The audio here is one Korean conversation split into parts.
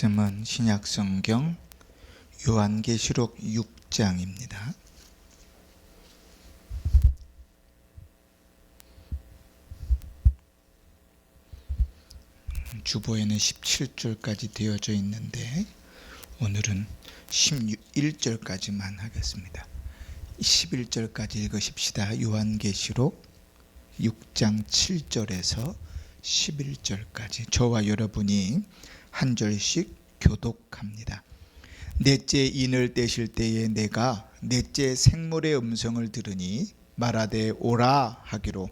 말씀은 신약성경 요한계시록 6장입니다. 주보에는 17절까지 되어져 있는데 오늘은 11절까지만 하겠습니다. 11절까지 읽으십시다. 요한계시록 6장 7절에서 11절까지 저와 여러분이 한 절씩 교독합니다. 넷째 인을 떼실 때에 내가 넷째 생물의 음성을 들으니 말하되 오라 하기로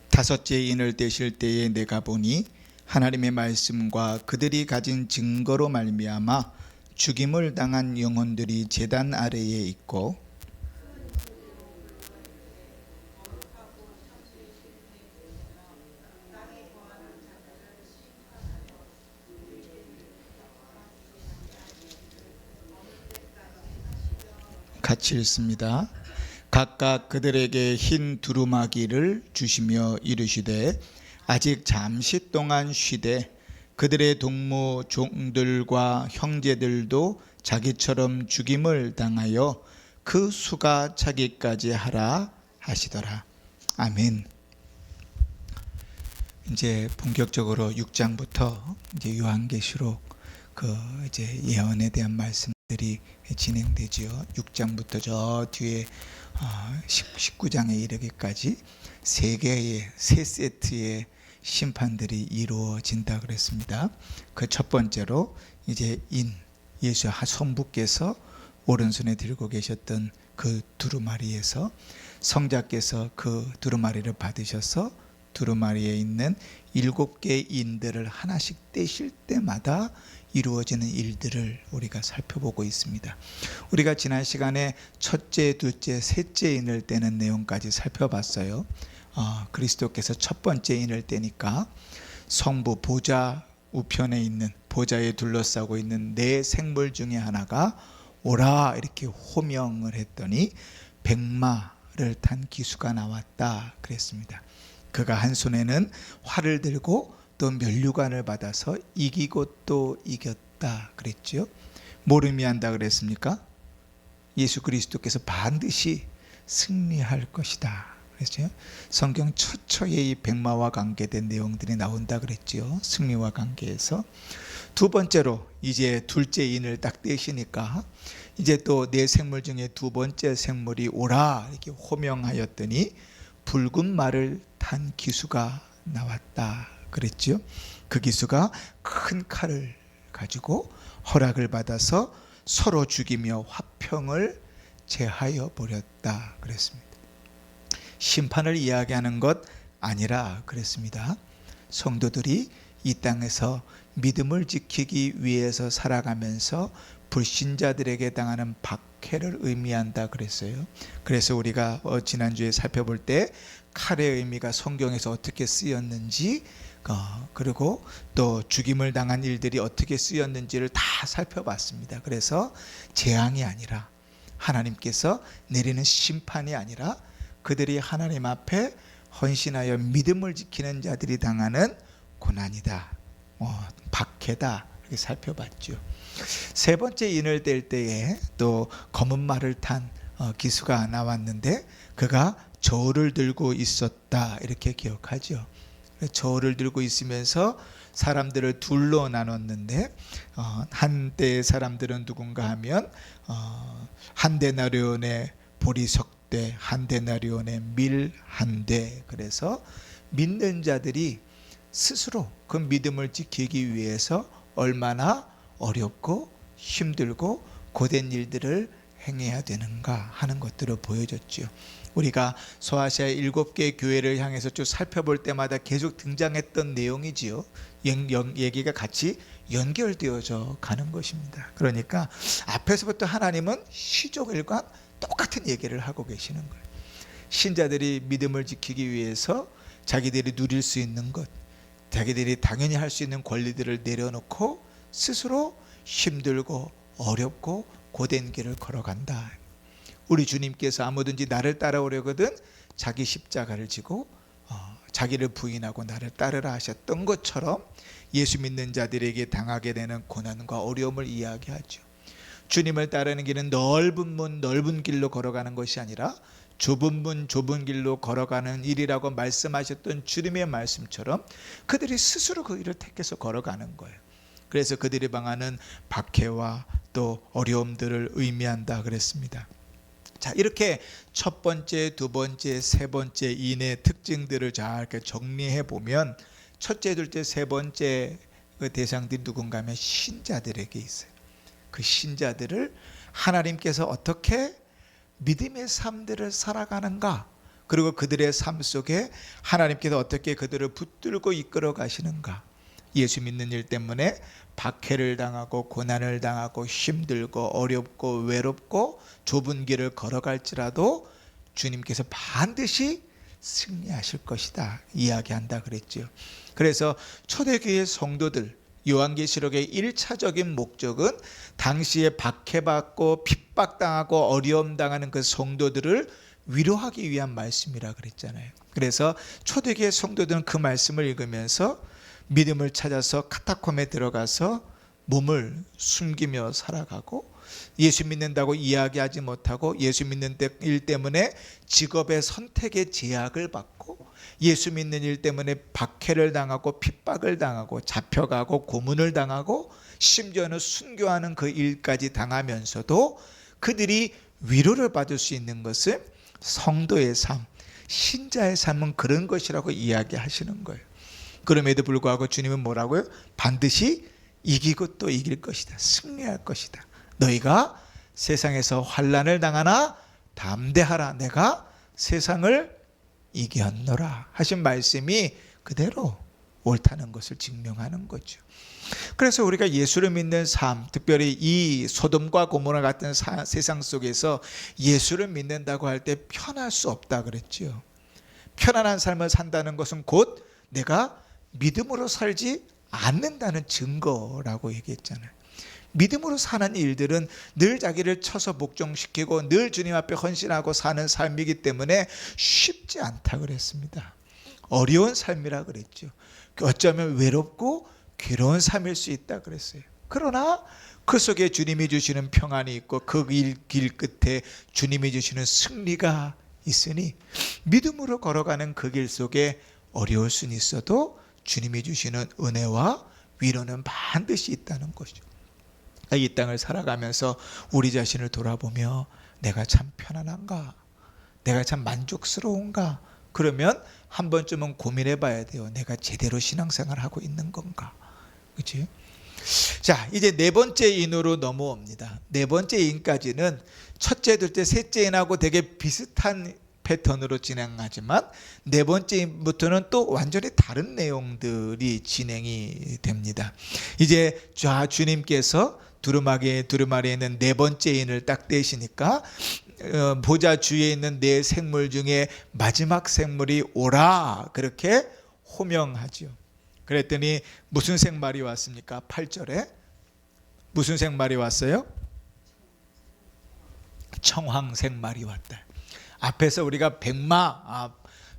다섯째 인을 떼실 때에 내가 보니 하나님의 말씀과 그들이 가진 증거로 말미암아 죽임을 당한 영혼들이 제단 아래에 있고 같이 읽습니다. 각각 그들에게 흰 두루마기를 주시며 이르시되 아직 잠시 동안 쉬되 그들의 동무 종들과 형제들도 자기처럼 죽임을 당하여 그 수가 차기까지 하라 하시더라. 아멘. 이제 본격적으로 6장부터 이제 요한계시록 이제 예언에 대한 말씀들이 진행되지요. 6장부터 저 뒤에 19장에 이르기까지 세 세트의 심판들이 이루어진다 그랬습니다. 그 첫 번째로 이제 예수 성부께서 오른손에 들고 계셨던 그 두루마리에서 성자께서 그 두루마리를 받으셔서 두루마리에 있는 7개의 인들을 하나씩 떼실 때마다 이루어지는 일들을 우리가 살펴보고 있습니다. 우리가 지난 시간에 첫째, 둘째, 셋째 인을 떼는 내용까지 살펴봤어요. 그리스도께서 첫 번째 인을 떼니까 성부 보좌 우편에 있는 보좌에 둘러싸고 있는 네 생물 중에 하나가 오라 이렇게 호명을 했더니 백마를 탄 기수가 나왔다 그랬습니다. 그가 한 손에는 활을 들고 또 면류관을 받아서 이기고 또 이겼다 그랬죠. 뭘 의미한다 그랬습니까? 예수 그리스도께서 반드시 승리할 것이다 그랬죠. 성경 처처에 이 백마와 관계된 내용들이 나온다 그랬죠. 승리와 관계에서. 두 번째로 이제 둘째 인을 딱 떼시니까 이제 또 네 생물 중에 두 번째 생물이 오라 이렇게 호명하였더니 붉은 말을 탄 기수가 나왔다 그랬죠. 그 기수가 큰 칼을 가지고 허락을 받아서 서로 죽이며 화평을 제하여 버렸다 그랬습니다. 심판을 이야기하는 것 아니라 그랬습니다. 성도들이 이 땅에서 믿음을 지키기 위해서 살아가면서 불신자들에게 당하는 박해를 의미한다 그랬어요. 그래서 우리가 지난주에 살펴볼 때 칼의 의미가 성경에서 어떻게 쓰였는지 그리고 또 죽임을 당한 일들이 어떻게 쓰였는지를 다 살펴봤습니다. 그래서 재앙이 아니라 하나님께서 내리는 심판이 아니라 그들이 하나님 앞에 헌신하여 믿음을 지키는 자들이 당하는 고난이다, 박해다 이렇게 살펴봤죠. 세 번째 인을 뗄 때에 또 검은 말을 탄 기수가 나왔는데 그가 저울을 들고 있었다 이렇게 기억하죠. 저울을 들고 있으면서 사람들을 둘로 나눴는데 한때의 사람들은 누군가 하면 한 데나리온의 보리석대, 한 데나리온의 밀 한 대. 그래서 믿는 자들이 스스로 그 믿음을 지키기 위해서 얼마나 어렵고 힘들고 고된 일들을 행해야 되는가 하는 것들을 보여줬죠. 우리가 소아시아 7개 교회를 향해서 쭉 살펴볼 때마다 계속 등장했던 내용이지요. 얘기가 같이 연결되어져 가는 것입니다. 그러니까 앞에서부터 하나님은 시종일관 똑같은 얘기를 하고 계시는 거예요. 신자들이 믿음을 지키기 위해서 자기들이 누릴 수 있는 것, 자기들이 당연히 할 수 있는 권리들을 내려놓고 스스로 힘들고 어렵고 고된 길을 걸어간다. 우리 주님께서 아무든지 나를 따라오려거든 자기 십자가를 지고 자기를 부인하고 나를 따르라 하셨던 것처럼 예수 믿는 자들에게 당하게 되는 고난과 어려움을 이야기하죠. 주님을 따르는 길은 넓은 문 넓은 길로 걸어가는 것이 아니라 좁은 문 좁은 길로 걸어가는 일이라고 말씀하셨던 주님의 말씀처럼 그들이 스스로 그 길을 택해서 걸어가는 거예요. 그래서 그들이 당하는 박해와 또 어려움들을 의미한다 그랬습니다. 자, 이렇게 첫 번째, 두 번째, 세 번째 인의 특징들을 잘 이렇게 정리해 보면 첫째, 둘째, 세 번째 그 대상들이 누군가 하면 신자들에게 있어요. 그 신자들을 하나님께서 어떻게 믿음의 삶들을 살아가는가, 그리고 그들의 삶 속에 하나님께서 어떻게 그들을 붙들고 이끌어 가시는가. 예수 믿는 일 때문에 박해를 당하고 고난을 당하고 힘들고 어렵고 외롭고 좁은 길을 걸어갈지라도 주님께서 반드시 승리하실 것이다 이야기한다 그랬죠. 그래서 초대교회 성도들, 요한계시록의 1차적인 목적은 당시에 박해받고 핍박당하고 어려움당하는 그 성도들을 위로하기 위한 말씀이라 그랬잖아요. 그래서 초대교회 성도들은 그 말씀을 읽으면서 믿음을 찾아서 카타콤에 들어가서 몸을 숨기며 살아가고, 예수 믿는다고 이야기하지 못하고 예수 믿는 일 때문에 직업의 선택의 제약을 받고, 예수 믿는 일 때문에 박해를 당하고 핍박을 당하고 잡혀가고 고문을 당하고 심지어는 순교하는 그 일까지 당하면서도 그들이 위로를 받을 수 있는 것은 성도의 삶, 신자의 삶은 그런 것이라고 이야기하시는 거예요. 그럼에도 불구하고 주님은 뭐라고요? 반드시 이기고 또 이길 것이다. 승리할 것이다. 너희가 세상에서 환난을 당하나 담대하라. 내가 세상을 이겼노라 하신 말씀이 그대로 옳다는 것을 증명하는 거죠. 그래서 우리가 예수를 믿는 삶, 특별히 이 소돔과 고모라 같은 세상 속에서 예수를 믿는다고 할 때 편할 수 없다 그랬죠. 편안한 삶을 산다는 것은 곧 내가 믿음으로 살지 않는다는 증거라고 얘기했잖아요. 믿음으로 사는 일들은 늘 자기를 쳐서 복종시키고 늘 주님 앞에 헌신하고 사는 삶이기 때문에 쉽지 않다 그랬습니다. 어려운 삶이라 그랬죠. 어쩌면 외롭고 괴로운 삶일 수 있다 그랬어요. 그러나 그 속에 주님이 주시는 평안이 있고 그 길 끝에 주님이 주시는 승리가 있으니 믿음으로 걸어가는 그 길 속에 어려울 수는 있어도 주님이 주시는 은혜와 위로는 반드시 있다는 것이죠. 이 땅을 살아가면서 우리 자신을 돌아보며 내가 참 편안한가? 내가 참 만족스러운가? 그러면 한 번쯤은 고민해 봐야 돼요. 내가 제대로 신앙생활을 하고 있는 건가? 그렇지? 자, 이제 네 번째 인으로 넘어옵니다. 네 번째 인까지는 첫째, 둘째, 셋째 인하고 되게 비슷한 패턴으로 진행하지만 네 번째 인부터는 또 완전히 다른 내용들이 진행이 됩니다. 이제 주님께서 두루마리에 있는 네 번째 인을 딱 떼시니까 보좌 주위에 있는 네 생물 중에 마지막 생물이 오라 그렇게 호명하죠. 그랬더니 무슨 생물이 왔습니까? 8절에 무슨 생물이 왔어요? 청황생물이 왔다. 앞에서 우리가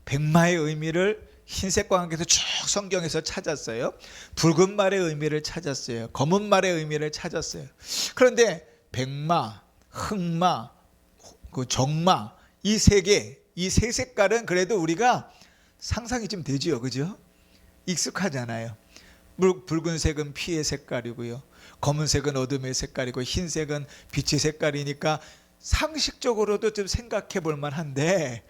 백마의 의미를 흰색 광학에서 쭉 성경에서 찾았어요. 붉은 말의 의미를 찾았어요. 검은 말의 의미를 찾았어요. 그런데 백마, 흑마, 정마 이 세 개, 이 세 색깔은 그래도 우리가 상상이 좀 되죠, 그죠? 익숙하잖아요. 붉은색은 피의 색깔이고요. 검은색은 어둠의 색깔이고 흰색은 빛의 색깔이니까 상식적으로도 좀 생각해 볼 만한데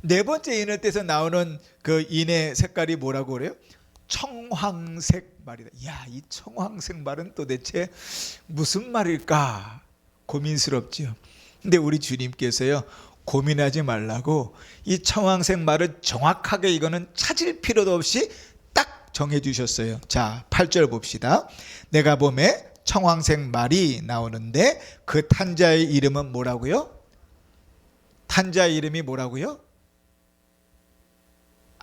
네 번째 인을 떼서 나오는 그 인의 색깔이 뭐라고 그래요? 청황색 말이다. 야, 이 청황색 말은 도대체 무슨 말일까? 고민스럽죠. 근데 우리 주님께서요 고민하지 말라고 이 청황색 말을 정확하게 이거는 찾을 필요도 없이 딱 정해 주셨어요. 자, 8절 봅시다. 내가 봄에 청황색 말이 나오는데 그 탄자의 이름은 뭐라고요? 탄자의 이름이 뭐라고요?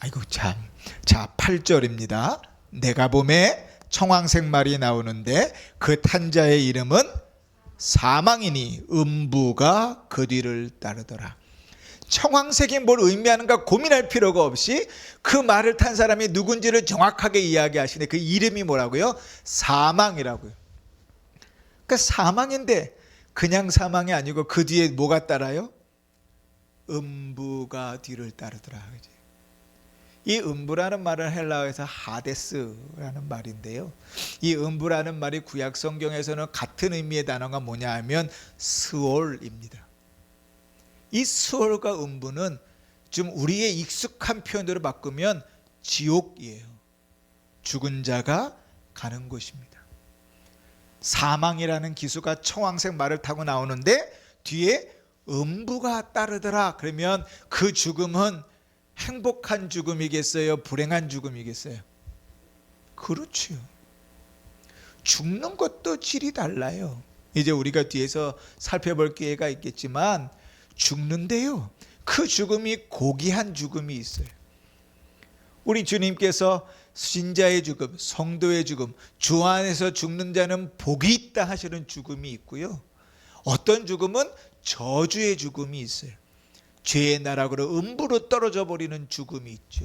아이고 참. 자, 8절입니다. 내가 봄에 청황색 말이 나오는데 그 탄자의 이름은 사망이니 음부가 그 뒤를 따르더라. 청황색이 뭘 의미하는가 고민할 필요가 없이 그 말을 탄 사람이 누군지를 정확하게 이야기하시네. 그 이름이 뭐라고요? 사망이라고요. 그러니까 사망인데 그냥 사망이 아니고 그 뒤에 뭐가 따라요? 음부가 뒤를 따르더라. 그치? 이 음부라는 말은 헬라어에서 하데스라는 말인데요. 이 음부라는 말이 구약 성경에서는 같은 의미의 단어가 뭐냐 하면 스올입니다. 이 스올과 음부는 좀 우리의 익숙한 표현으로 바꾸면 지옥이에요. 죽은 자가 가는 곳입니다. 사망이라는 기수가 청황색 말을 타고 나오는데 뒤에 음부가 따르더라. 그러면 그 죽음은 행복한 죽음이겠어요? 불행한 죽음이겠어요? 그렇지요. 죽는 것도 질이 달라요. 이제 우리가 뒤에서 살펴볼 기회가 있겠지만 죽는데요, 그 죽음이 고귀한 죽음이 있어요. 우리 주님께서 신자의 죽음, 성도의 죽음, 주 안에서 죽는 자는 복이 있다 하시는 죽음이 있고요, 어떤 죽음은 저주의 죽음이 있어요. 죄의 나락으로 음부로 떨어져 버리는 죽음이 있죠.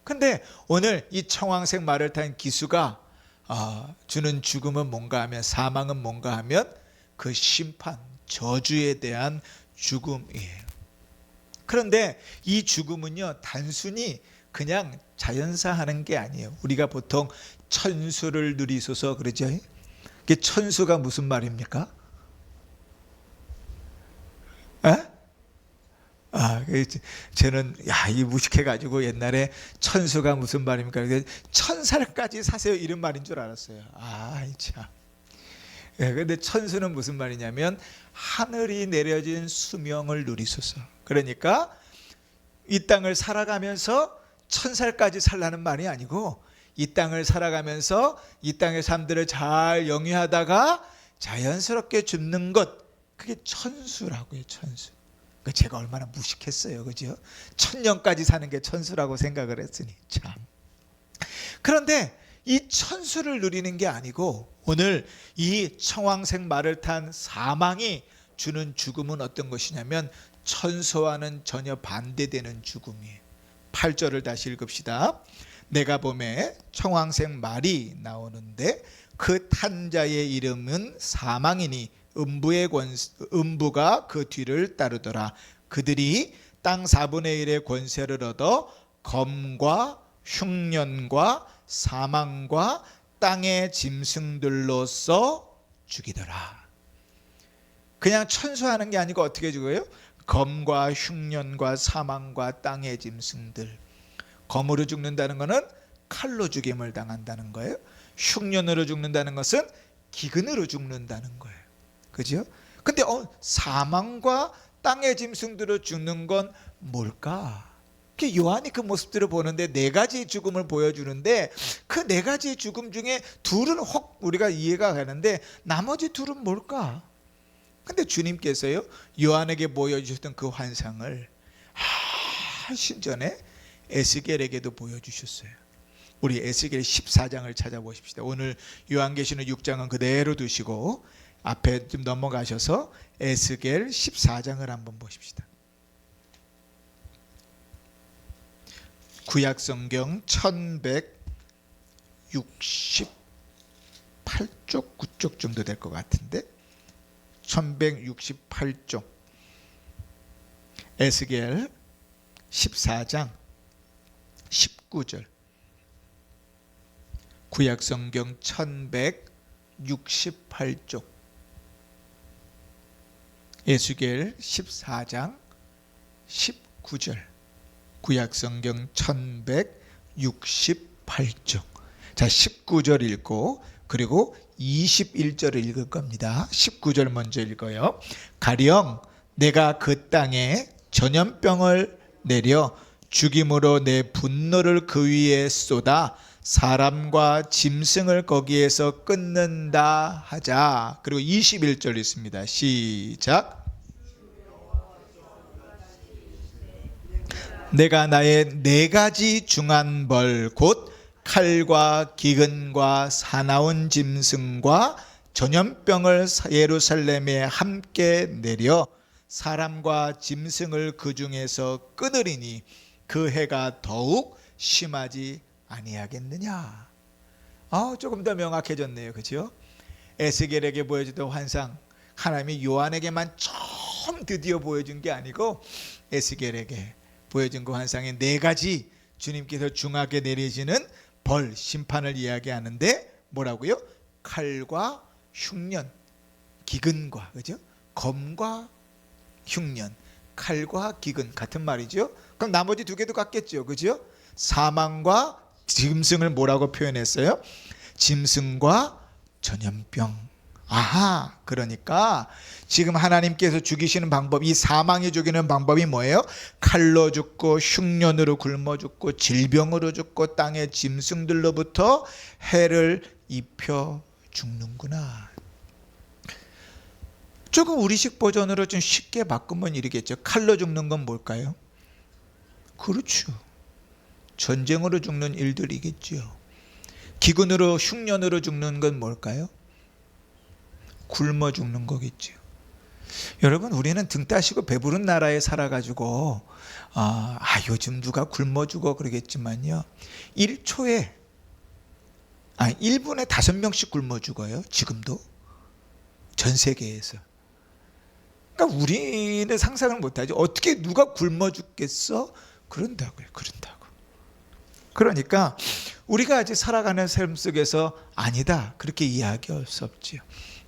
근데 오늘 이 청황색 말을 탄 기수가 주는 죽음은 뭔가 하면, 사망은 뭔가 하면 그 심판, 저주에 대한 죽음이에요. 그런데 이 죽음은요, 단순히 그냥 자연사 하는 게 아니에요. 우리가 보통 천수를 누리소서 그러죠. 천수가 무슨 말입니까? 저는 이 무식해가지고 옛날에 천수가 무슨 말입니까? 1000살까지 사세요 이런 말인 줄 알았어요. 참. 근데 천수는 무슨 말이냐면 하늘이 내려진 수명을 누리소서. 그러니까 이 땅을 살아가면서 1000살까지 살라는 말이 아니고, 이 땅을 살아가면서 이 땅의 삶들을 잘 영위하다가 자연스럽게 죽는 것, 그게 천수라고요. 천수. 제가 얼마나 무식했어요, 그죠? 1000년까지 사는 게 천수라고 생각을 했으니 참. 그런데 이 천수를 누리는 게 아니고, 오늘 이 청황색 말을 탄 사망이 주는 죽음은 어떤 것이냐면 천수와는 전혀 반대되는 죽음이에요. 8절을 다시 읽읍시다. 내가 봄에 청황색 말이 나오는데 그 탄자의 이름은 사망이니 음부가 그 뒤를 따르더라. 그들이 땅 4분의 1의 권세를 얻어 검과 흉년과 사망과 땅의 짐승들로서 죽이더라. 그냥 천수하는 게 아니고 어떻게 죽어요? 검과 흉년과 사망과 땅의 짐승들. 검으로 죽는다는 것은 칼로 죽임을 당한다는 거예요. 흉년으로 죽는다는 것은 기근으로 죽는다는 거예요. 그죠? 근데 사망과 땅의 짐승들로 죽는 건 뭘까? 요한이 그 모습들을 보는데 네 가지 죽음을 보여주는데 그 네 가지 죽음 중에 둘은 혹 우리가 이해가 가는데 나머지 둘은 뭘까? 근데 주님께서요, 요한에게 보여주셨던 그 환상을 하신 전에 에스겔에게도 보여주셨어요. 우리 에스겔 14장을 찾아보십시다. 오늘 요한계시록 6장은 그대로 두시고 앞에 좀 넘어가셔서 에스겔 14장을 한번 보십시다. 구약성경 1168쪽 9쪽 정도 될 것 같은데 1168쪽 에스겔 14장 19절. 구약성경 1168쪽 에스겔 14장 19절. 구약성경 1168쪽. 자, 19절 읽고 그리고 21절을 읽을 겁니다. 19절 먼저 읽어요. 가령 내가 그 땅에 전염병을 내려 죽임으로 내 분노를 그 위에 쏟아 사람과 짐승을 거기에서 끊는다 하자. 그리고 21절 있습니다. 시작. 내가 나의 4가지 중한 벌 곧 칼과 기근과 사나운 짐승과 전염병을 예루살렘에 함께 내려 사람과 짐승을 그 중에서 끊으리니 그 해가 더욱 심하지 아니하겠느냐. 조금 더 명확해졌네요. 그렇죠? 에스겔에게 보여주던 환상, 하나님이 요한에게만 처음 드디어 보여준 게 아니고 에스겔에게 보여준 그 환상의 4가지 주님께서 중하게 내리시는 벌, 심판을 이야기하는데 뭐라고요? 칼과 흉년, 기근과, 그죠? 검과 흉년, 칼과 기근 같은 말이죠. 그럼 나머지 2개도 같겠죠, 그죠? 사망과 짐승을 뭐라고 표현했어요? 짐승과 전염병. 그러니까 지금 하나님께서 죽이시는 방법, 이 사망이 죽이는 방법이 뭐예요? 칼로 죽고 흉년으로 굶어 죽고 질병으로 죽고 땅의 짐승들로부터 해를 입혀 죽는구나. 조금 우리식 버전으로 좀 쉽게 바꾸면 이러겠죠. 칼로 죽는 건 뭘까요? 그렇죠. 전쟁으로 죽는 일들이겠죠. 기근으로 흉년으로 죽는 건 뭘까요? 굶어 죽는 거겠죠. 여러분, 우리는 등 따시고 배부른 나라에 살아가지고 요즘 누가 굶어 죽어 그러겠지만요, 1분에 5명씩 굶어 죽어요. 지금도 전 세계에서. 그러니까 우리는 상상을 못하죠. 어떻게 누가 굶어 죽겠어? 그런다고요. 그러니까 우리가 아직 살아가는 삶 속에서 아니다, 그렇게 이해할 수 없죠.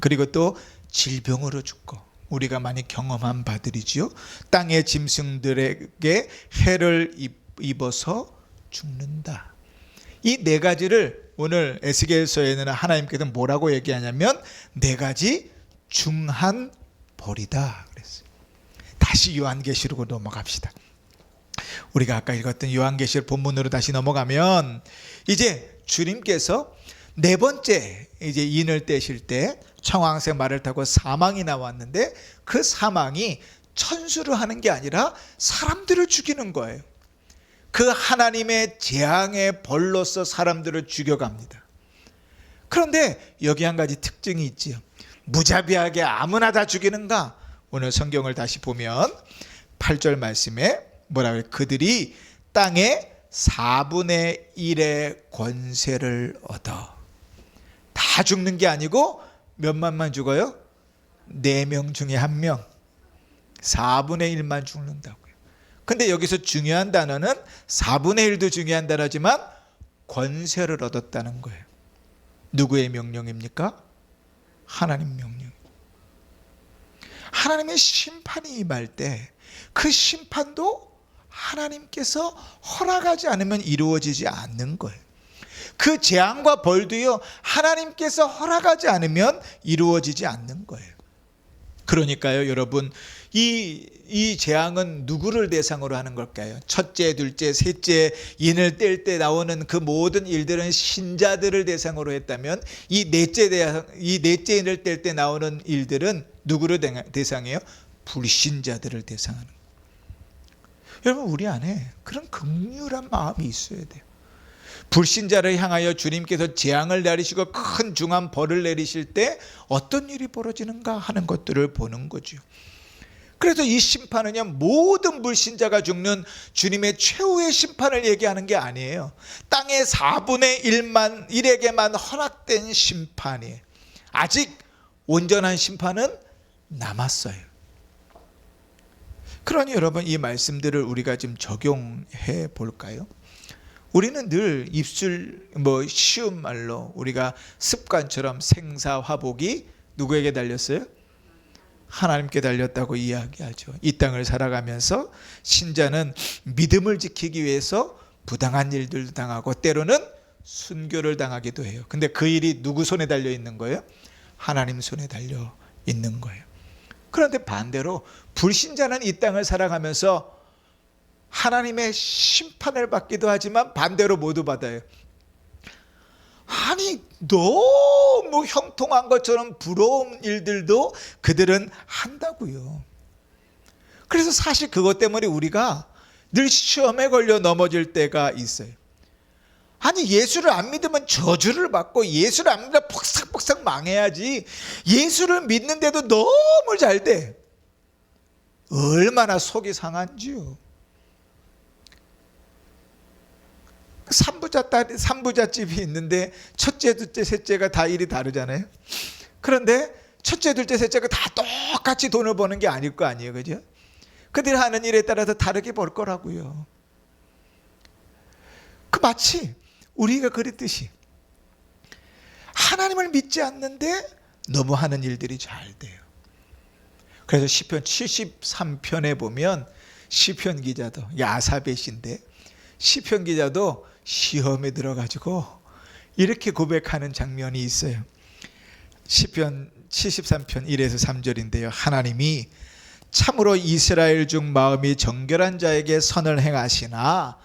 그리고 또 질병으로 죽고, 우리가 많이 경험한 바들이지요. 땅의 짐승들에게 해를 입어서 죽는다. 이 4가지를 오늘 에스겔서에는 하나님께서 뭐라고 얘기하냐면 4가지 중한 벌이다 그랬어요. 다시 요한계시록으로 넘어갑시다. 우리가 아까 읽었던 요한계시록 본문으로 다시 넘어가면 이제 주님께서 4번째 이제 인을 떼실 때 청황새 말을 타고 사망이 나왔는데, 그 사망이 천수를 하는 게 아니라 사람들을 죽이는 거예요. 그 하나님의 재앙의 벌로서 사람들을 죽여갑니다. 그런데 여기 한 가지 특징이 있지요. 무자비하게 아무나 다 죽이는가? 오늘 성경을 다시 보면 8절 말씀에 뭐라고 해요? 그들이 땅의 4분의 1의 권세를 얻어. 다 죽는 게 아니고 몇만만 죽어요? 4명 중에 1명, 4분의 1만 죽는다고요. 근데 여기서 중요한 단어는 4분의 1도 중요한 단어지만 권세를 얻었다는 거예요. 누구의 명령입니까? 하나님 명령. 하나님의 심판이 임할 때 그 심판도 하나님께서 허락하지 않으면 이루어지지 않는 거예요. 그 재앙과 벌도요, 하나님께서 허락하지 않으면 이루어지지 않는 거예요. 그러니까요, 여러분, 이 재앙은 누구를 대상으로 하는 걸까요? 첫째, 둘째, 셋째 인을 뗄 때 나오는 그 모든 일들은 신자들을 대상으로 했다면, 이 넷째 인을 뗄 때 나오는 일들은 누구를 대상해요? 불신자들을 대상하는 거예요. 여러분, 우리 안에 그런 긍휼한 마음이 있어야 돼요. 불신자를 향하여 주님께서 재앙을 내리시고 큰 중한 벌을 내리실 때 어떤 일이 벌어지는가 하는 것들을 보는 거죠. 그래서 이 심판은요, 모든 불신자가 죽는 주님의 최후의 심판을 얘기하는 게 아니에요. 땅의 4분의 1에게만 허락된 심판이에요. 아직 온전한 심판은 남았어요. 그러니 여러분, 이 말씀들을 우리가 좀 적용해 볼까요? 우리는 늘 쉬운 말로 우리가 습관처럼 생사화복이 누구에게 달렸어요? 하나님께 달렸다고 이야기하죠. 이 땅을 살아가면서 신자는 믿음을 지키기 위해서 부당한 일들도 당하고 때로는 순교를 당하기도 해요. 근데 그 일이 누구 손에 달려 있는 거예요? 하나님 손에 달려 있는 거예요. 그런데 반대로 불신자는 이 땅을 살아가면서 하나님의 심판을 받기도 하지만 반대로 모두 받아요. 아니, 너무 형통한 것처럼 부러운 일들도 그들은 한다고요. 그래서 사실 그것 때문에 우리가 늘 시험에 걸려 넘어질 때가 있어요. 아니, 예수를 안 믿으면 저주를 받고 예수를 안 믿으면 폭삭폭삭 망해야지, 예수를 믿는데도 너무 잘 돼. 얼마나 속이 상한지요. 삼부자집이 있는데 첫째, 둘째, 셋째가 다 일이 다르잖아요. 그런데 첫째, 둘째, 셋째가 다 똑같이 돈을 버는 게 아닐 거 아니에요, 그죠? 그들이 하는 일에 따라서 다르게 벌 거라고요. 그 마치 우리가 그랬듯이 하나님을 믿지 않는데 너무 하는 일들이 잘 돼요. 그래서 시편 73편에 보면 시편 기자도, 아사벳인데 시편 기자도 시험에 들어가지고 이렇게 고백하는 장면이 있어요. 시편 73편 1에서 3절인데요. 하나님이 참으로 이스라엘 중 마음이 정결한 자에게 선을 행하시나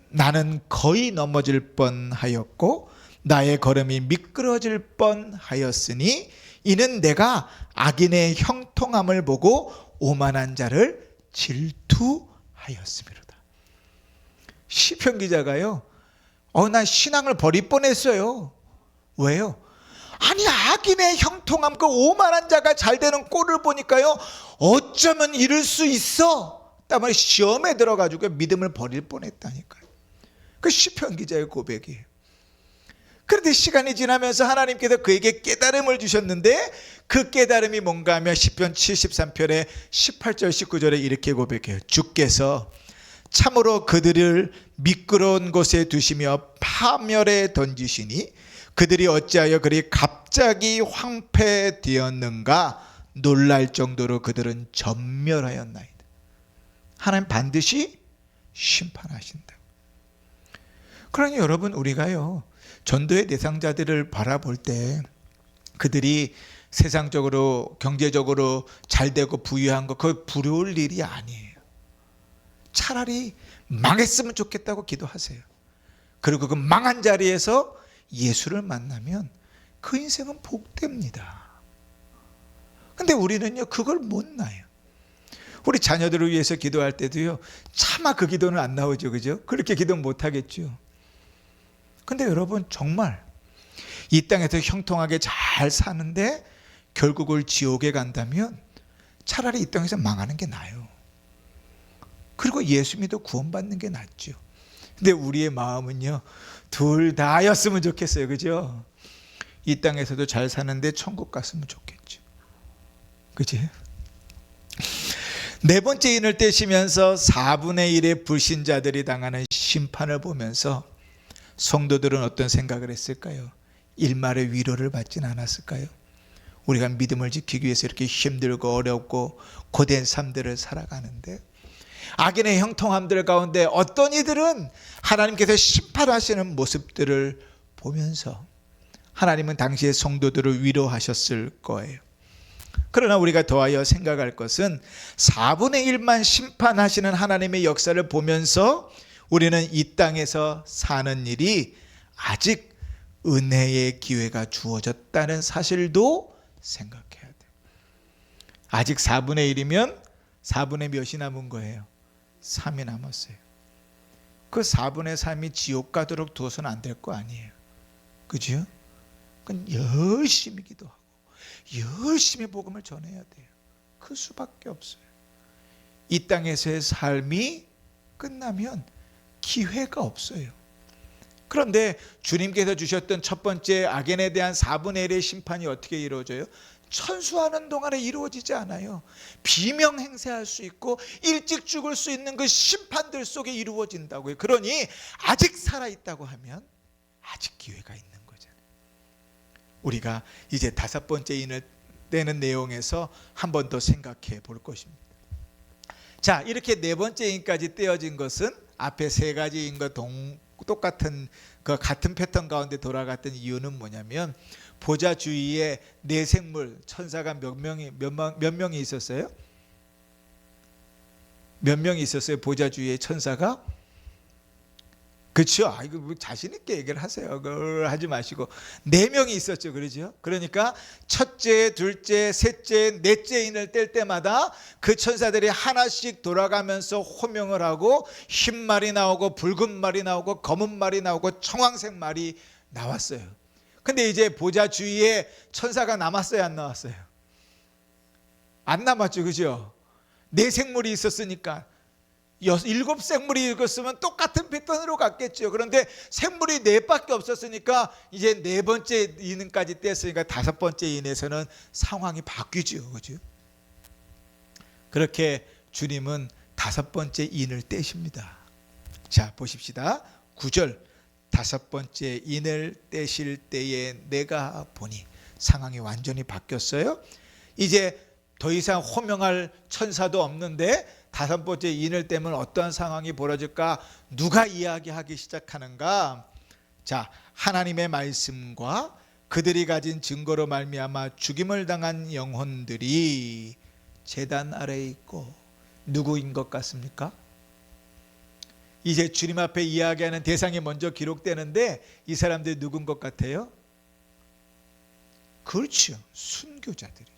나는 거의 넘어질 뻔하였고 나의 걸음이 미끄러질 뻔하였으니 이는 내가 악인의 형통함을 보고 오만한 자를 질투하였음이로다. 시편 기자가요, 난 신앙을 버릴 뻔했어요. 왜요? 아니, 악인의 형통함, 그 오만한 자가 잘 되는 꼴을 보니까요, 어쩌면 이룰 수 있어. 때문에 시험에 들어가지고 믿음을 버릴 뻔했다니까요. 그 시편 기자의 고백이에요. 그런데 시간이 지나면서 하나님께서 그에게 깨달음을 주셨는데 그 깨달음이 뭔가 하면 시편 73편의 18절 19절에 이렇게 고백해요. 주께서 참으로 그들을 미끄러운 곳에 두시며 파멸에 던지시니 그들이 어찌하여 그리 갑자기 황폐되었는가 놀랄 정도로 그들은 전멸하였나이다. 하나님 반드시 심판하신다. 그러니 여러분, 우리가요 전도의 대상자들을 바라볼 때 그들이 세상적으로 경제적으로 잘되고 부유한 거 그거 부러울 일이 아니에요. 차라리 망했으면 좋겠다고 기도하세요. 그리고 그 망한 자리에서 예수를 만나면 그 인생은 복됩니다. 근데 우리는요 그걸 못 나요. 우리 자녀들을 위해서 기도할 때도요 차마 그 기도는 안 나오죠, 그죠? 그렇게 기도 못 하겠죠. 근데 여러분, 정말 이 땅에서 형통하게 잘 사는데 결국을 지옥에 간다면 차라리 이 땅에서 망하는 게 나아요. 그리고 예수 믿어 구원받는 게 낫죠. 근데 우리의 마음은요 둘 다였으면 좋겠어요, 그죠? 이 땅에서도 잘 사는데 천국 갔으면 좋겠죠, 그지? 네 번째 인을 떼시면서 4분의 1의 불신자들이 당하는 심판을 보면서 성도들은 어떤 생각을 했을까요? 일말의 위로를 받진 않았을까요? 우리가 믿음을 지키기 위해서 이렇게 힘들고 어렵고 고된 삶들을 살아가는데 악인의 형통함들 가운데 어떤 이들은 하나님께서 심판하시는 모습들을 보면서 하나님은 당시의 성도들을 위로하셨을 거예요. 그러나 우리가 더하여 생각할 것은 4분의 1만 심판하시는 하나님의 역사를 보면서 우리는 이 땅에서 사는 일이 아직 은혜의 기회가 주어졌다는 사실도 생각해야 돼요. 아직 4분의 1이면 4분의 몇이 남은 거예요? 3이 남았어요. 그 4분의 3이 지옥 가도록 두어서는 안 될 거 아니에요, 그죠? 그건 열심히 기도하고 열심히 복음을 전해야 돼요. 그 수밖에 없어요. 이 땅에서의 삶이 끝나면 기회가 없어요. 그런데 주님께서 주셨던 첫 번째 악인에 대한 4분의 1의 심판이 어떻게 이루어져요? 천수하는 동안에 이루어지지 않아요. 비명 행세할 수 있고 일찍 죽을 수 있는 그 심판들 속에 이루어진다고요. 그러니 아직 살아있다고 하면 아직 기회가 있는 거잖아요. 우리가 이제 5번째 인을 떼는 내용에서 한 번 더 생각해 볼 것입니다. 자, 이렇게 4번째 인까지 떼어진 것은 앞에 3가지 인과 똑같은 그 같은 패턴 가운데 돌아갔던 이유는 뭐냐면 보좌 주위에 네 생물 천사가 몇 명이 있었어요? 몇 명이 있었어요? 보좌 주위에 천사가 그렇죠. 이거 뭐 자신 있게 얘기를 하세요. 그걸 하지 마시고 4명이 있었죠. 그러죠. 그러니까 첫째, 둘째, 셋째, 넷째 인을 뗄 때마다 그 천사들이 하나씩 돌아가면서 호명을 하고 흰 말이 나오고 붉은 말이 나오고 검은 말이 나오고 청황색 말이 나왔어요. 근데 이제 보좌 주위에 천사가 남았어요, 안 나왔어요? 안 남았죠. 그죠? 4생물이 있었으니까 7 생물이 읽었으면 똑같은 패턴으로 갔겠죠. 그런데 생물이 4밖에 없었으니까 이제 4번째 인까지 뗐으니까 5번째 인에서는 상황이 바뀌죠. 그죠? 그렇게 주님은 5번째 인을 떼십니다. 자, 보십시다. 9절. 5번째 인을 떼실 때에 내가 보니, 상황이 완전히 바뀌었어요. 이제 더 이상 호명할 천사도 없는데 5번째 인을 떼면 어떠한 상황이 벌어질까? 누가 이야기하기 시작하는가? 자, 하나님의 말씀과 그들이 가진 증거로 말미암아 죽임을 당한 영혼들이 제단 아래에 있고, 누구인 것 같습니까? 이제 주님 앞에 이야기하는 대상이 먼저 기록되는데 이 사람들이 누군 것 같아요? 그렇죠. 순교자들이죠.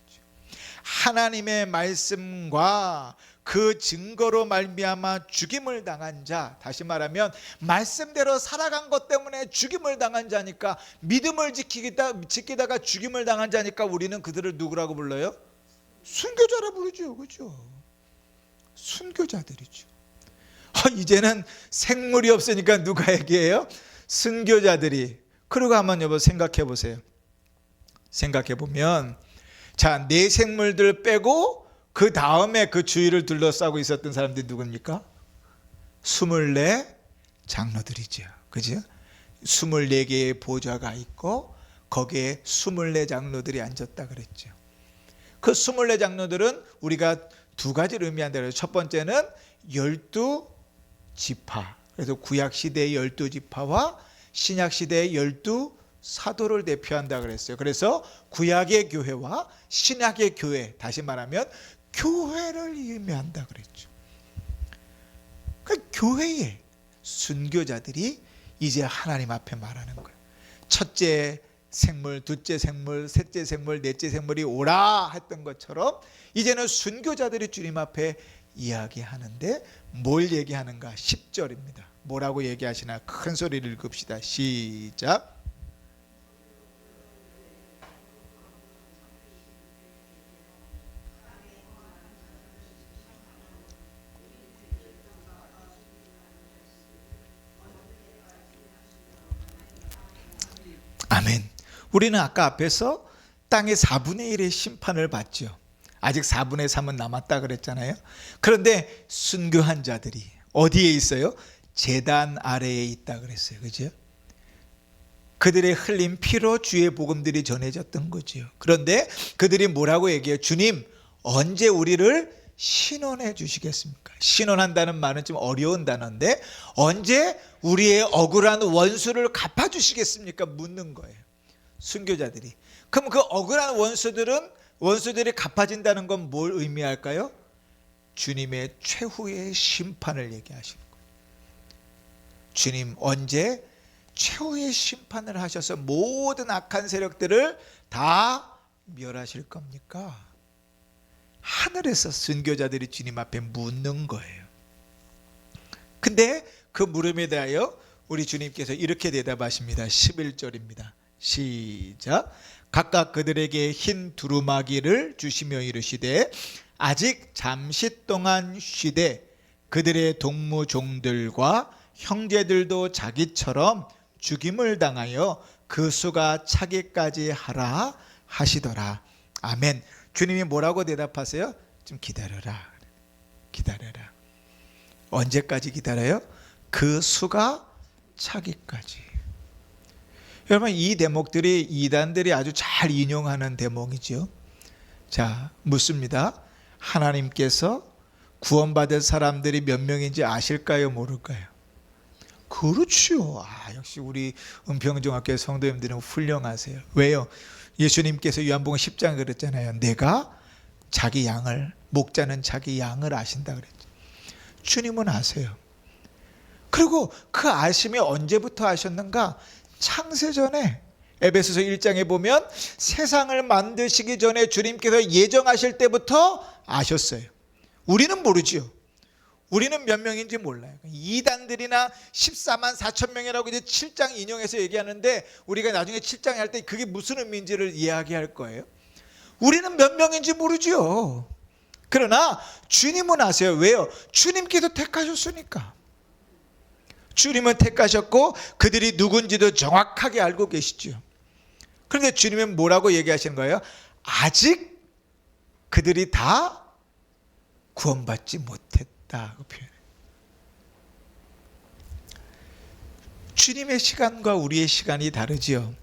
하나님의 말씀과 그 증거로 말미암아 죽임을 당한 자, 다시 말하면 말씀대로 살아간 것 때문에 죽임을 당한 자니까, 믿음을 지키다가 죽임을 당한 자니까 우리는 그들을 누구라고 불러요? 순교자라 부르죠. 그렇죠? 순교자들이죠. 이제는 생물이 없으니까 누가 얘기해요? 순교자들이. 그리고 한번 여러분 생각해 보세요. 생각해 보면, 자, 4생물들 빼고 그 다음에 그 주위를 둘러싸고 있었던 사람들이 누굽니까? 24 장로들이죠. 그죠? 24개의 보좌가 있고 거기에 24 장로들이 앉았다 그랬죠. 그 24 장로들은 우리가 2가지를 의미한다 그래요. 첫 번째는 12지파. 그래서 구약 시대의 12지파와 신약 시대의 12사도를 대표한다 그랬어요. 그래서 구약의 교회와 신약의 교회, 다시 말하면 교회를 의미한다 그랬죠. 그 교회의 순교자들이 이제 하나님 앞에 말하는 거예요. 첫째 생물, 둘째 생물, 셋째 생물, 넷째 생물이 오라 했던 것처럼 이제는 순교자들이 주님 앞에 이야기하는데 뭘 얘기하는가? 10절입니다. 뭐라고 얘기하시나? 큰 소리를 읽읍시다. 시작. 아멘. 우리는 아까 앞에서 땅의 4분의 1의 심판을 받죠. 아직 4분의 3은 남았다 그랬잖아요. 그런데 순교한 자들이 어디에 있어요? 제단 아래에 있다 그랬어요. 그죠? 그들의 흘린 피로 주의 복음들이 전해졌던 거죠. 그런데 그들이 뭐라고 얘기해요? 주님, 언제 우리를 신원해 주시겠습니까? 신원한다는 말은 좀 어려운 단어인데 언제 우리의 억울한 원수를 갚아주시겠습니까? 묻는 거예요. 순교자들이. 그럼 그 억울한 원수들이 갚아진다는 건 뭘 의미할까요? 주님의 최후의 심판을 얘기하시는 거예요. 주님 언제 최후의 심판을 하셔서 모든 악한 세력들을 다 멸하실 겁니까? 하늘에서 순교자들이 주님 앞에 묻는 거예요. 근데 그 물음에 대하여 우리 주님께서 이렇게 대답하십니다. 11절입니다. 시작. 각각 그들에게 흰 두루마기를 주시며 이르시되 아직 잠시 동안 쉬되 그들의 동무종들과 형제들도 자기처럼 죽임을 당하여 그 수가 차기까지 하라 하시더라. 아멘. 주님이 뭐라고 대답하세요? 좀 기다려라. 기다려라. 언제까지 기다려요? 그 수가 차기까지. 여러분, 이 대목들이 이단들이 아주 잘 인용하는 대목이죠. 자, 묻습니다. 하나님께서 구원받을 사람들이 몇 명인지 아실까요? 모를까요? 그렇죠. 역시 우리 은평중학교 성도님들은 훌륭하세요. 왜요? 예수님께서 요한복음 10장에 그랬잖아요. 내가 자기 양을, 목자는 자기 양을 아신다 그랬죠. 주님은 아세요. 그리고 그 아심이 언제부터 아셨는가? 창세전에 에베소서 1장에 보면 세상을 만드시기 전에 주님께서 예정하실 때부터 아셨어요. 우리는 모르죠. 우리는 몇 명인지 몰라요. 이단들이나 14만 4천 명이라고 이제 7장 인용해서 얘기하는데 우리가 나중에 7장에 할 때 그게 무슨 의미인지를 이야기할 거예요. 우리는 몇 명인지 모르죠. 그러나 주님은 아세요. 왜요? 주님께서 택하셨으니까. 주님은 택하셨고 그들이 누군지도 정확하게 알고 계시죠. 그런데 주님은 뭐라고 얘기하시는 거예요? 아직 그들이 다 구원받지 못했다. 그 표현. 주님의 시간과 우리의 시간이 다르지요.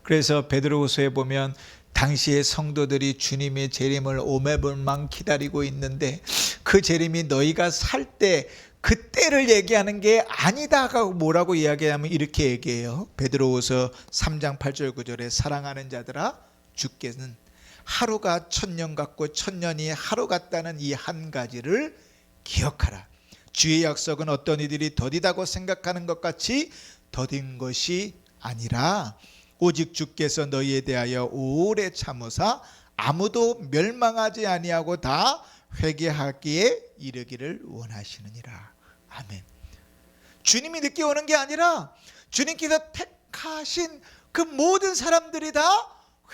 그래서 베드로후서에 보면 당시의 성도들이 주님의 재림을 오매불망 기다리고 있는데 그 재림이 너희가 살 때 그때를 얘기하는 게 아니다가 뭐라고 이야기하면 이렇게 얘기해요. 베드로후서 3장 8절 9절에 사랑하는 자들아 주께는 하루가 천년 같고 천년이 하루 같다는 이 한 가지를 기억하라. 주의 약속은 어떤 이들이 더디다고 생각하는 것 같이 더딘 것이 아니라 오직 주께서 너희에 대하여 오래 참으사 아무도 멸망하지 아니하고 다 회개하기에 이르기를 원하시느니라. 아멘. 주님이 늦게 오는 게 아니라 주님께서 택하신 그 모든 사람들이 다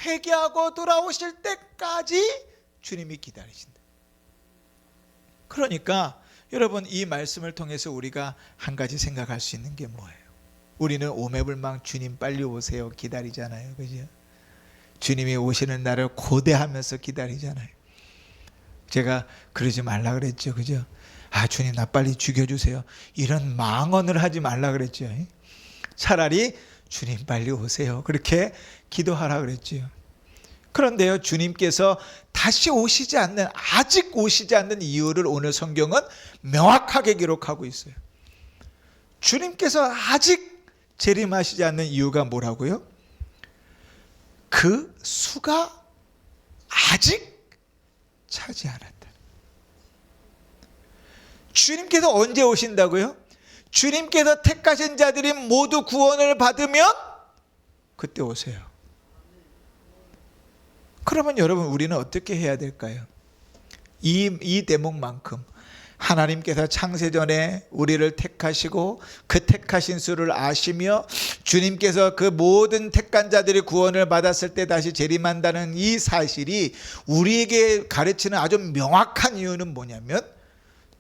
회개하고 돌아오실 때까지 주님이 기다리신다. 그러니까 여러분 이 말씀을 통해서 우리가 한 가지 생각할 수 있는 게 뭐예요? 우리는 오매불망 주님 빨리 오세요 기다리잖아요. 그죠? 주님이 오시는 날을 고대하면서 기다리잖아요. 제가 그러지 말라 그랬죠. 그죠? 아 주님 나 빨리 죽여주세요. 이런 망언을 하지 말라 그랬죠. 차라리 주님 빨리 오세요. 그렇게 기도하라 그랬죠. 그런데요 주님께서 다시 오시지 않는 아직 오시지 않는 이유를 오늘 성경은 명확하게 기록하고 있어요. 주님께서 아직 재림하시지 않는 이유가 뭐라고요? 그 수가 아직 차지 않았다. 주님께서 언제 오신다고요? 주님께서 택하신 자들이 모두 구원을 받으면 그때 오세요. 그러면 여러분 우리는 어떻게 해야 될까요? 이 대목만큼 하나님께서 창세전에 우리를 택하시고 그 택하신 수를 아시며 주님께서 그 모든 택한 자들이 구원을 받았을 때 다시 재림한다는 이 사실이 우리에게 가르치는 아주 명확한 이유는 뭐냐면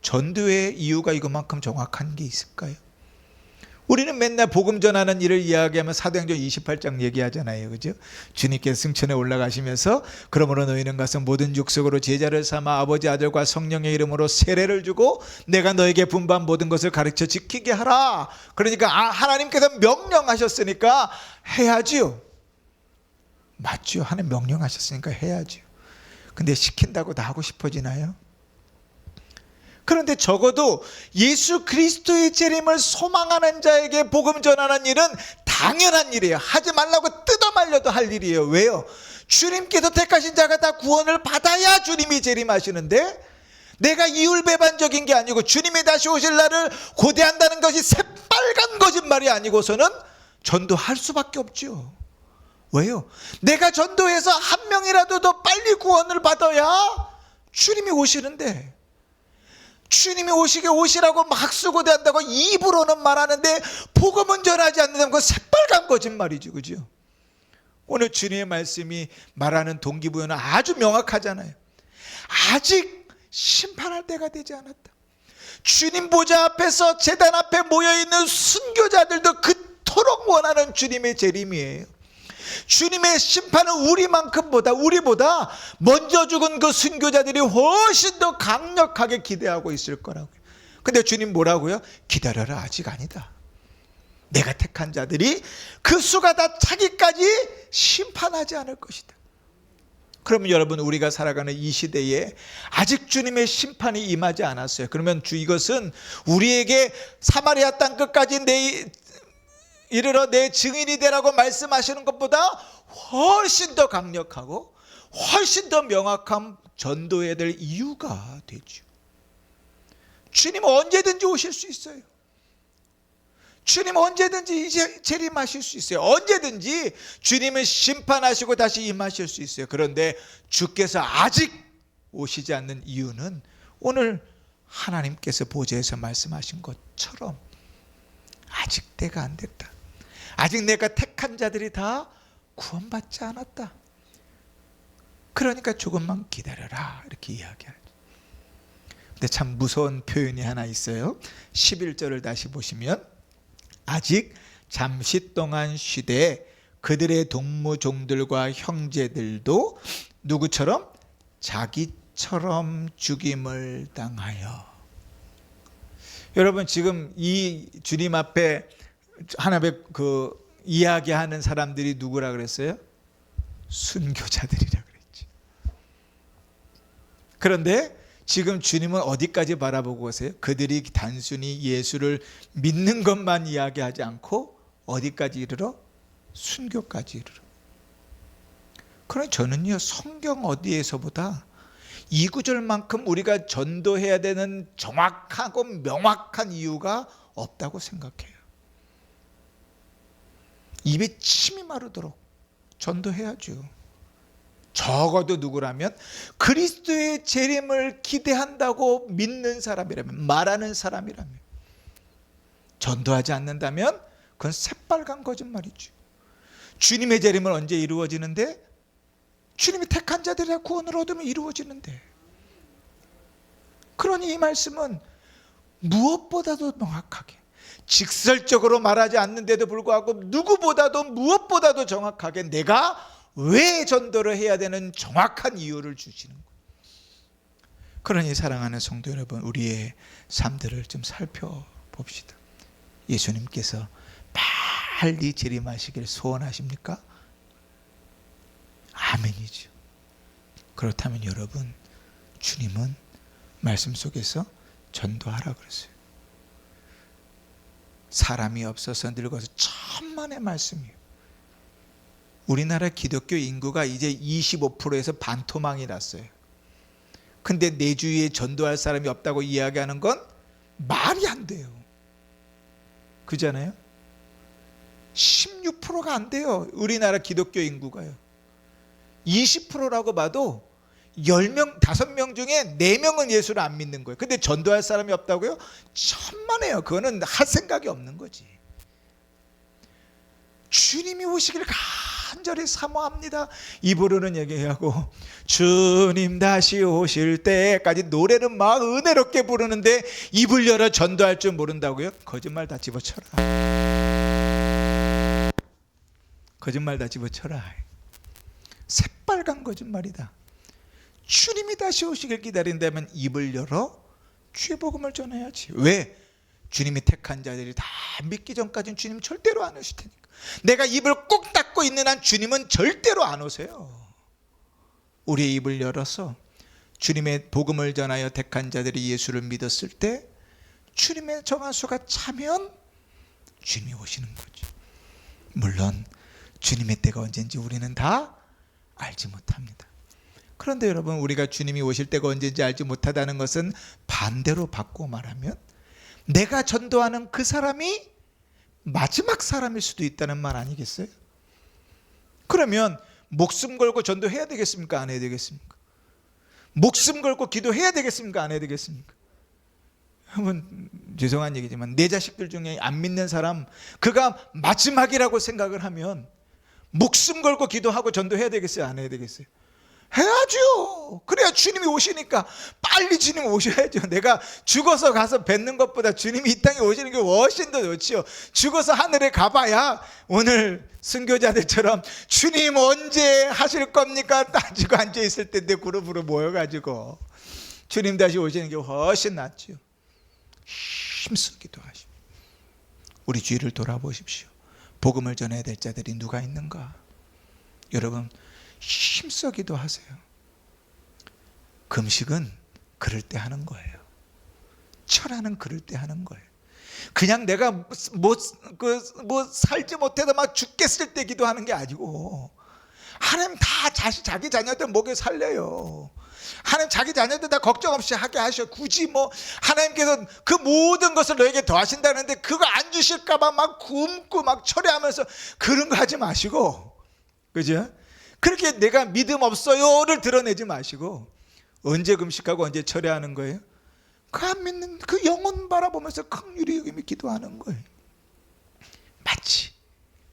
전도의 이유가 이것만큼 정확한 게 있을까요? 우리는 맨날 복음 전하는 일을 이야기하면 사도행전 28장 얘기하잖아요. 그죠? 주님께서 승천에 올라가시면서 그러므로 너희는 가서 모든 족속으로 제자를 삼아 아버지 아들과 성령의 이름으로 세례를 주고 내가 너에게 분부한 모든 것을 가르쳐 지키게 하라. 그러니까 하나님께서 명령하셨으니까 해야지요. 맞죠? 하나님 명령하셨으니까 해야지요. 근데 시킨다고 다 하고 싶어지나요? 그런데 적어도 예수 그리스도의 재림을 소망하는 자에게 복음 전하는 일은 당연한 일이에요. 하지 말라고 뜯어 말려도 할 일이에요. 왜요? 주님께서 택하신 자가 다 구원을 받아야 주님이 재림하시는데 내가 이율배반적인 게 아니고 주님이 다시 오실 날을 고대한다는 것이 새빨간 거짓말이 아니고서는 전도할 수밖에 없죠. 왜요? 내가 전도해서 한 명이라도 더 빨리 구원을 받아야 주님이 오시는데 주님이 오시게 오시라고 막 수고대한다고 입으로는 말하는데 복음은 전하지 않는다는 건 새빨간 거짓말이죠. 그죠? 오늘 주님의 말씀이 말하는 동기부여는 아주 명확하잖아요. 아직 심판할 때가 되지 않았다. 주님 보좌 앞에서 제단 앞에 모여있는 순교자들도 그토록 원하는 주님의 재림이에요. 주님의 심판은 우리보다 먼저 죽은 그 순교자들이 훨씬 더 강력하게 기대하고 있을 거라고요. 근데 주님 뭐라고요? 기다려라, 아직 아니다. 내가 택한 자들이 그 수가 다 차기까지 심판하지 않을 것이다. 그러면 여러분 우리가 살아가는 이 시대에 아직 주님의 심판이 임하지 않았어요. 그러면 이것은 우리에게 사마리아 땅 끝까지 이르러 내 증인이 되라고 말씀하시는 것보다 훨씬 더 강력하고 훨씬 더 명확한 전도해야 될 이유가 되죠. 주님은 언제든지 오실 수 있어요. 주님 언제든지 이제 재림하실 수 있어요. 언제든지 주님은 심판하시고 다시 임하실 수 있어요. 그런데 주께서 아직 오시지 않는 이유는 오늘 하나님께서 보좌에서 말씀하신 것처럼 아직 때가 안 됐다. 아직 내가 택한 자들이 다 구원받지 않았다. 그러니까 조금만 기다려라, 이렇게 이야기하죠. 근데 참 무서운 표현이 하나 있어요. 11절을 다시 보시면 아직 잠시 동안 쉬되 그들의 동무종들과 형제들도 누구처럼? 자기처럼 죽임을 당하여. 여러분, 지금 이 주님 앞에 하나님의 그 이야기하는 사람들이 누구라 그랬어요? 순교자들이라 그랬죠. 그런데 지금 주님은 어디까지 바라보고 오세요? 그들이 단순히 예수를 믿는 것만 이야기하지 않고 어디까지 이르러? 순교까지 이르러. 그러나 저는요, 성경 어디에서보다 이 구절만큼 우리가 전도해야 되는 정확하고 명확한 이유가 없다고 생각해요. 입에 침이 마르도록 전도해야죠. 적어도 누구라면 그리스도의 재림을 기대한다고 믿는 사람이라면, 말하는 사람이라면, 전도하지 않는다면 그건 새빨간 거짓말이죠. 주님의 재림은 언제 이루어지는데? 주님이 택한 자들이 구원을 얻으면 이루어지는데. 그러니 이 말씀은 무엇보다도 명확하게, 직설적으로 말하지 않는데도 불구하고 누구보다도 무엇보다도 정확하게 내가 왜 전도를 해야 되는 정확한 이유를 주시는 거예요. 그러니 사랑하는 성도 여러분, 우리의 삶들을 좀 살펴봅시다. 예수님께서 빨리 재림하시길 소원하십니까? 아멘이죠. 그렇다면 여러분, 주님은 말씀 속에서 전도하라 그랬어요. 사람이 없어서 늙어서 천만의 말씀이에요. 우리나라 기독교 인구가 이제 25%에서 반토막이 났어요. 근데 내 주위에 전도할 사람이 없다고 이야기하는 건 말이 안 돼요. 그잖아요. 16%가 안 돼요. 우리나라 기독교 인구가요. 20%라고 봐도 10명, 5명 중에 4명은 예수를 안 믿는 거예요. 근데 전도할 사람이 없다고요? 천만에요. 그거는 할 생각이 없는 거지. 주님이 오시길 간절히 사모합니다. 입으로는 얘기하고 주님 다시 오실 때까지 노래는 막 은혜롭게 부르는데 입을 열어 전도할 줄 모른다고요? 거짓말 다 집어쳐라. 거짓말 다 집어쳐라. 새빨간 거짓말이다. 주님이 다시 오시길 기다린다면 입을 열어 주의 복음을 전해야지. 왜? 주님이 택한 자들이 다 믿기 전까지는 주님 절대로 안 오실 테니까. 내가 입을 꼭 닫고 있는 한 주님은 절대로 안 오세요. 우리의 입을 열어서 주님의 복음을 전하여 택한 자들이 예수를 믿었을 때 주님의 정한 수가 차면 주님이 오시는 거죠. 물론 주님의 때가 언제인지 우리는 다 알지 못합니다. 그런데 여러분, 우리가 주님이 오실 때가 언제인지 알지 못하다는 것은 반대로 바꾸어 말하면 내가 전도하는 그 사람이 마지막 사람일 수도 있다는 말 아니겠어요? 그러면 목숨 걸고 전도해야 되겠습니까? 안 해야 되겠습니까? 목숨 걸고 기도해야 되겠습니까? 안 해야 되겠습니까? 여러분, 죄송한 얘기지만 내 자식들 중에 안 믿는 사람, 그가 마지막이라고 생각을 하면 목숨 걸고 기도하고 전도해야 되겠어요? 안 해야 되겠어요? 해야죠. 그래야 주님이 오시니까 빨리 주님 오셔야죠. 내가 죽어서 가서 뵙는 것보다 주님이 이 땅에 오시는 게 훨씬 더 좋지요. 죽어서 하늘에 가봐야 오늘 순교자들처럼 주님 언제 하실 겁니까? 따지고 앉아있을 텐데 그룹으로 모여가지고 주님 다시 오시는 게 훨씬 낫죠. 힘써 기도하십시오. 우리 주위를 돌아보십시오. 복음을 전해야 될 자들이 누가 있는가? 여러분, 힘써 기도하세요. 금식은 그럴 때 하는 거예요. 철하는 그럴 때 하는 거예요. 그냥 내가 살지 못해도 막 죽겠을 때 기도하는 게 아니고 하나님 다 자기 자녀들 목에 살려요. 하나님 자기 자녀들 다 걱정 없이 하게 하셔. 굳이 뭐 하나님께서 그 모든 것을 너에게 더하신다는데 그거 안 주실까 봐 막 굶고 막 철회하면서 그런 거 하지 마시고, 그죠? 그렇게 내가 믿음 없어요를 드러내지 마시고, 언제 금식하고 언제 철회하는 거예요? 그 안 믿는 그 영혼 바라보면서 긍휼히 여기며 기도하는 거예요. 마치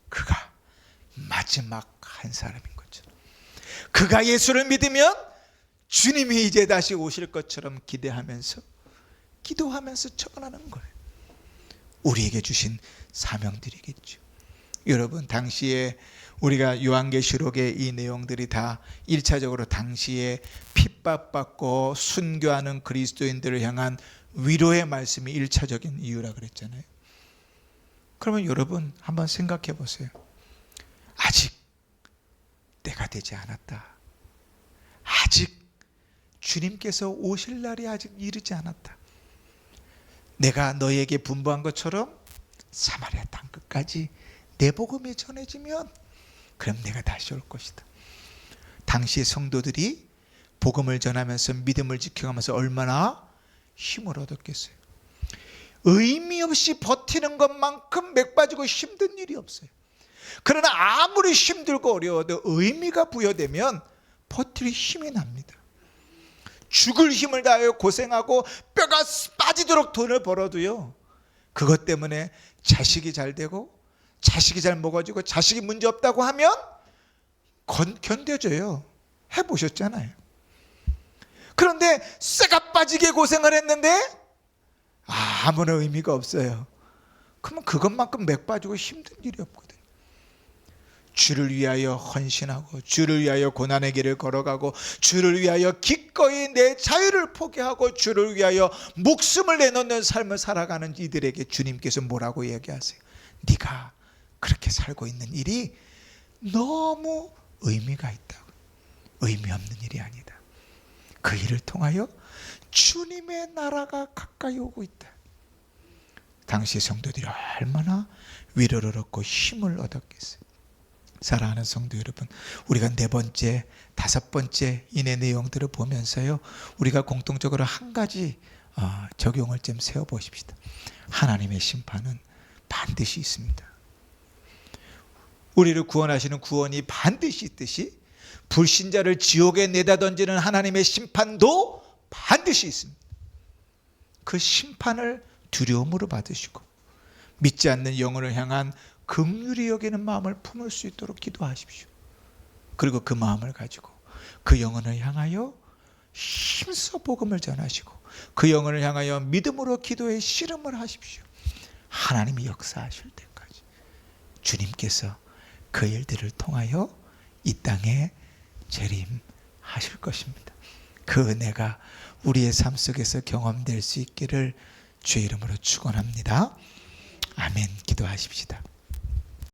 그가 마지막 한 사람인 것처럼, 그가 예수를 믿으면 주님이 이제 다시 오실 것처럼 기대하면서 기도하면서 전하는 거예요. 우리에게 주신 사명들이겠죠. 여러분, 당시에 우리가 요한계시록의 이 내용들이 다 1차적으로 당시에 핍박받고 순교하는 그리스도인들을 향한 위로의 말씀이 1차적인 이유라 그랬잖아요. 그러면 여러분 한번 생각해 보세요. 아직 때가 되지 않았다. 아직 주님께서 오실 날이 아직 이르지 않았다. 내가 너에게 분부한 것처럼 사마리아 땅 끝까지 내 복음이 전해지면 그럼 내가 다시 올 것이다. 당시의 성도들이 복음을 전하면서 믿음을 지켜가면서 얼마나 힘을 얻었겠어요. 의미 없이 버티는 것만큼 맥 빠지고 힘든 일이 없어요. 그러나 아무리 힘들고 어려워도 의미가 부여되면 버틸 힘이 납니다. 죽을 힘을 다하여 고생하고 뼈가 빠지도록 돈을 벌어도요, 그것 때문에 자식이 잘 되고 자식이 잘 먹어지고 자식이 문제 없다고 하면 견뎌져요. 해보셨잖아요. 그런데 쇠가 빠지게 고생을 했는데 아무런 의미가 없어요. 그러면 그것만큼 맥 빠지고 힘든 일이 없거든요. 주를 위하여 헌신하고 주를 위하여 고난의 길을 걸어가고 주를 위하여 기꺼이 내 자유를 포기하고 주를 위하여 목숨을 내놓는 삶을 살아가는 이들에게 주님께서 뭐라고 얘기하세요? 네가 그렇게 살고 있는 일이 너무 의미가 있다고. 의미 없는 일이 아니다. 그 일을 통하여 주님의 나라가 가까이 오고 있다. 당시 성도들이 얼마나 위로를 얻고 힘을 얻었겠어요. 사랑하는 성도 여러분, 우리가 4번째, 5번째 이내 내용들을 보면서요, 우리가 공통적으로 한 가지 적용을 좀 세워보십시다. 하나님의 심판은 반드시 있습니다. 우리를 구원하시는 구원이 반드시 있듯이 불신자를 지옥에 내다 던지는 하나님의 심판도 반드시 있습니다. 그 심판을 두려움으로 받으시고 믿지 않는 영혼을 향한 긍휼히 여기는 마음을 품을 수 있도록 기도하십시오. 그리고 그 마음을 가지고 그 영혼을 향하여 힘써 복음을 전하시고 그 영혼을 향하여 믿음으로 기도의 씨름을 하십시오. 하나님이 역사하실 때까지 주님께서 그 일들을 통하여 이 땅에 재림하실 것입니다. 그 은혜가 우리의 삶 속에서 경험될 수 있기를 주의 이름으로 축원합니다. 아멘. 기도하십시다.